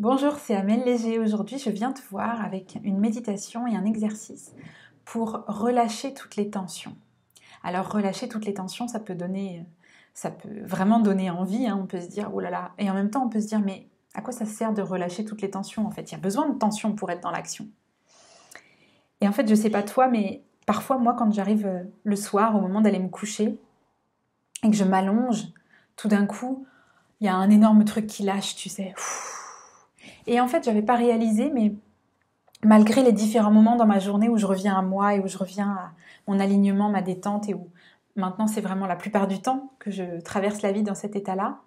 Bonjour, c'est Amel Léger. Aujourd'hui, je viens te voir avec une méditation et un exercice pour relâcher toutes les tensions. Alors, relâcher toutes les tensions, ça peut vraiment donner envie, hein. On peut se dire, oh là là, et en même temps, on peut se dire, mais à quoi ça sert de relâcher toutes les tensions en fait? Il y a besoin de tension pour être dans l'action. Et en fait, je sais pas toi, mais parfois, moi, quand j'arrive le soir, au moment d'aller me coucher, et que je m'allonge, tout d'un coup, il y a un énorme truc qui lâche, tu sais. Et en fait, j'avais pas réalisé, mais malgré les différents moments dans ma journée où je reviens à moi et où je reviens à mon alignement, ma détente, et où maintenant c'est vraiment la plupart du temps que je traverse la vie dans cet état-là,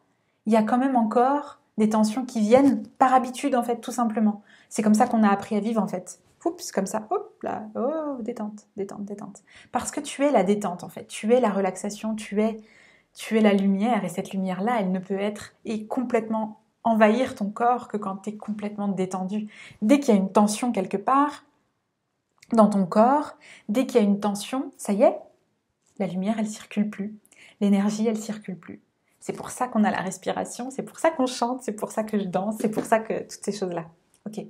il y a quand même encore des tensions qui viennent par habitude en fait, tout simplement. C'est comme ça qu'on a appris à vivre en fait. Oups, comme ça, hop là, oh, détente, détente, détente. Parce que tu es la détente en fait, tu es la relaxation, tu es la lumière, et cette lumière-là, elle ne peut être et complètement envahir ton corps que quand tu es complètement détendu. Dès qu'il y a une tension quelque part dans ton corps, dès qu'il y a une tension, ça y est, la lumière, elle circule plus. L'énergie, elle circule plus. C'est pour ça qu'on a la respiration, c'est pour ça qu'on chante, c'est pour ça que je danse, c'est pour ça que toutes ces choses-là. Ok.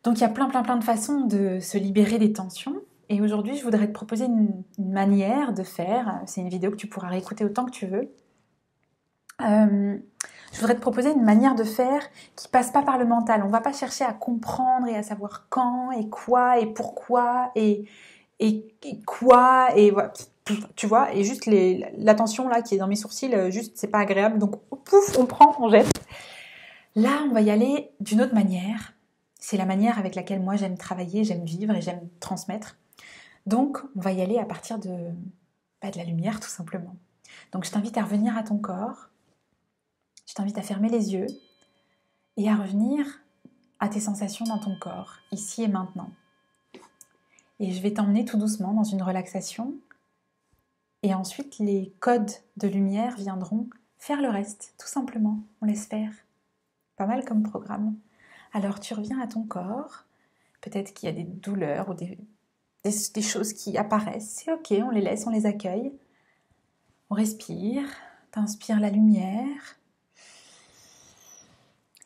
Donc il y a plein de façons de se libérer des tensions. Et aujourd'hui, je voudrais te proposer une manière de faire. C'est une vidéo que tu pourras réécouter autant que tu veux. Je voudrais te proposer une manière de faire qui passe pas par le mental. On va pas chercher à comprendre et à savoir quand et quoi et pourquoi et quoi et voilà. Tu vois, et juste la tension là qui est dans mes sourcils, juste c'est pas agréable, donc pouf, on prend, on jette. Là, on va y aller d'une autre manière. C'est la manière avec laquelle moi j'aime travailler, j'aime vivre et j'aime transmettre. Donc, on va y aller à partir de la lumière tout simplement. Donc, je t'invite à revenir à ton corps. Je t'invite à fermer les yeux et à revenir à tes sensations dans ton corps, ici et maintenant. Et je vais t'emmener tout doucement dans une relaxation. Et ensuite, les codes de lumière viendront faire le reste, tout simplement. On laisse faire. Pas mal comme programme. Alors, tu reviens à ton corps. Peut-être qu'il y a des douleurs ou des choses qui apparaissent. C'est ok, on les laisse, on les accueille. On respire. T'inspires la lumière.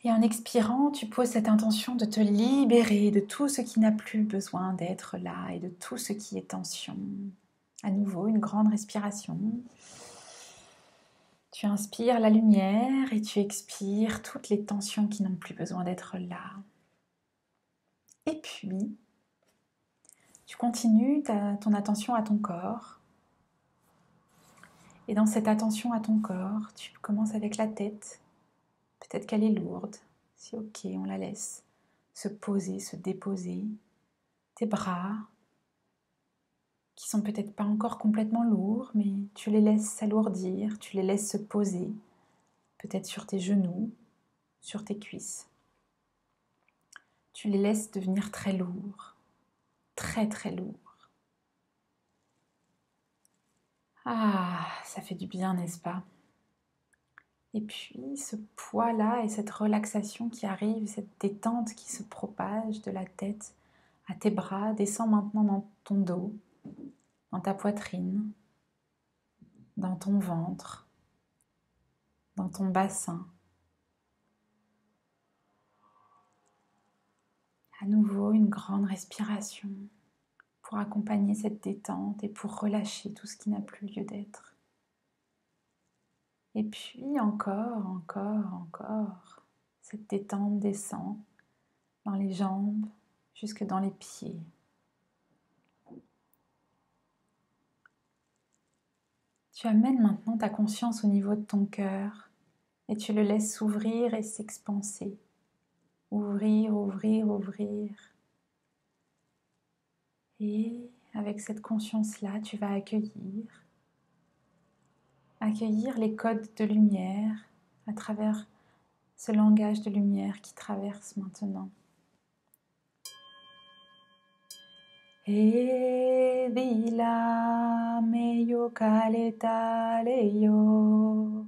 Et en expirant, tu poses cette intention de te libérer de tout ce qui n'a plus besoin d'être là et de tout ce qui est tension. À nouveau, une grande respiration. Tu inspires la lumière et tu expires toutes les tensions qui n'ont plus besoin d'être là. Et puis, tu continues ton attention à ton corps. Et dans cette attention à ton corps, tu commences avec la tête. Peut-être qu'elle est lourde. C'est ok, on la laisse se poser, se déposer. Tes bras, qui sont peut-être pas encore complètement lourds, mais tu les laisses s'alourdir, tu les laisses se poser, peut-être sur tes genoux, sur tes cuisses. Tu les laisses devenir très lourds, très lourds. Ah, ça fait du bien, n'est-ce pas? Et puis ce poids-là et cette relaxation qui arrive, cette détente qui se propage de la tête à tes bras, descend maintenant dans ton dos, dans ta poitrine, dans ton ventre, dans ton bassin. À nouveau, une grande respiration pour accompagner cette détente et pour relâcher tout ce qui n'a plus lieu d'être. Et puis encore, cette détente descend dans les jambes jusque dans les pieds. Tu amènes maintenant ta conscience au niveau de ton cœur et tu le laisses s'ouvrir et s'expanser. Ouvrir. Et avec cette conscience-là, tu vas accueillir les codes de lumière à travers ce langage de lumière qui traverse maintenant. E vila meyo kaleta leyo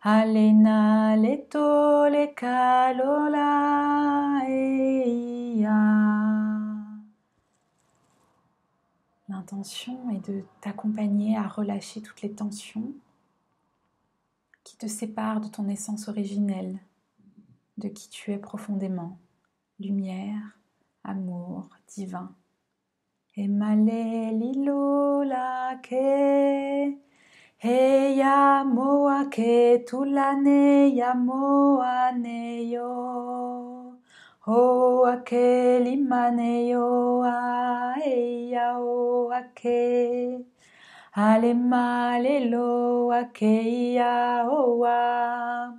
alena leto le kalola eya. L'intention est de t'accompagner à relâcher toutes les tensions qui te séparent de ton essence originelle. de qui tu es profondément. Lumière, amour, divin. Emale lilo la ke, heya moa ke tulane ya moa ne yo. O ake limane yo a heya o ake. Ale male lo ake ya o a.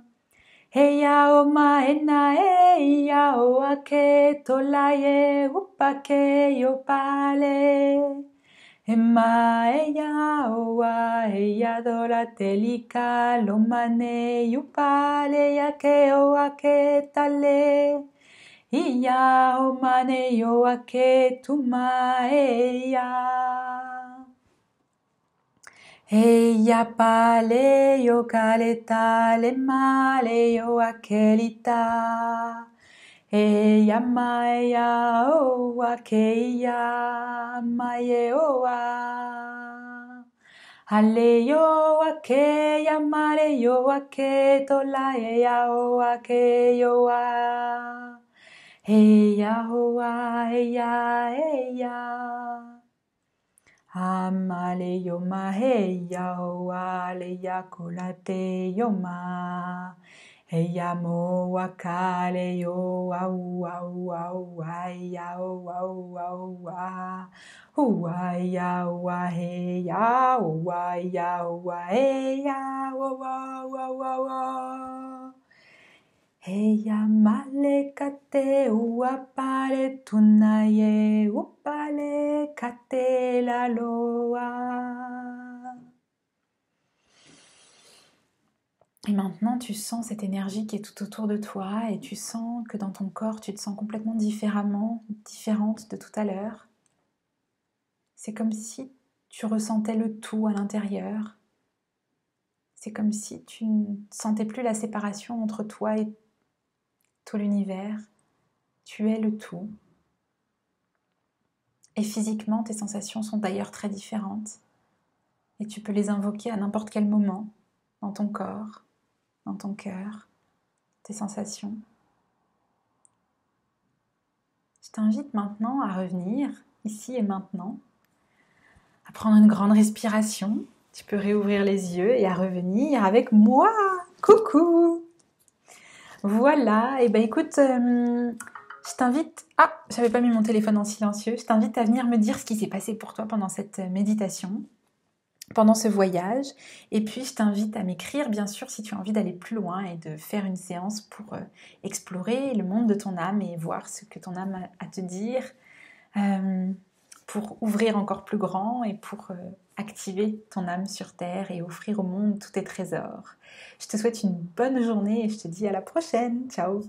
Heya o maena eya o ake tolaye upake yo pale. Ema eya o a eya dora telika lo mane yo pale ya ke o ake tale. Iya o mane yo ake tuma eya. Eya pale yo kaleta le male yo akelita. Eya maya o akeya maye o a. Ale yo akeya male yo ake tola eya o ake yo a. Eya o a eya eya. Amale yoma heya oale ya kolate yoma. Heya mo wakale yo au au au ya o au au a. Uaya wa heya uaya wa heya wa wa wa wa. Heya male kate uapale tunaye upale kate la loa. Et maintenant, tu sens cette énergie qui est tout autour de toi et tu sens que dans ton corps, tu te sens complètement différente de tout à l'heure. C'est comme si tu ressentais le tout à l'intérieur. C'est comme si tu ne sentais plus la séparation entre toi et tout l'univers. Tu es le tout. Et physiquement, tes sensations sont d'ailleurs très différentes. Et tu peux les invoquer à n'importe quel moment, dans ton corps, dans ton cœur, tes sensations. Je t'invite maintenant à revenir, ici et maintenant, à prendre une grande respiration. Tu peux réouvrir les yeux et à revenir avec moi. Coucou! Voilà, et ben écoute, je t'invite... Ah, j'avais pas mis mon téléphone en silencieux. Je t'invite à venir me dire ce qui s'est passé pour toi pendant cette méditation, pendant ce voyage. Et puis, je t'invite à m'écrire, bien sûr, si tu as envie d'aller plus loin et de faire une séance pour explorer le monde de ton âme et voir ce que ton âme a à te dire, pour ouvrir encore plus grand et pour activer ton âme sur Terre et offrir au monde tous tes trésors. Je te souhaite une bonne journée et je te dis à la prochaine. Ciao!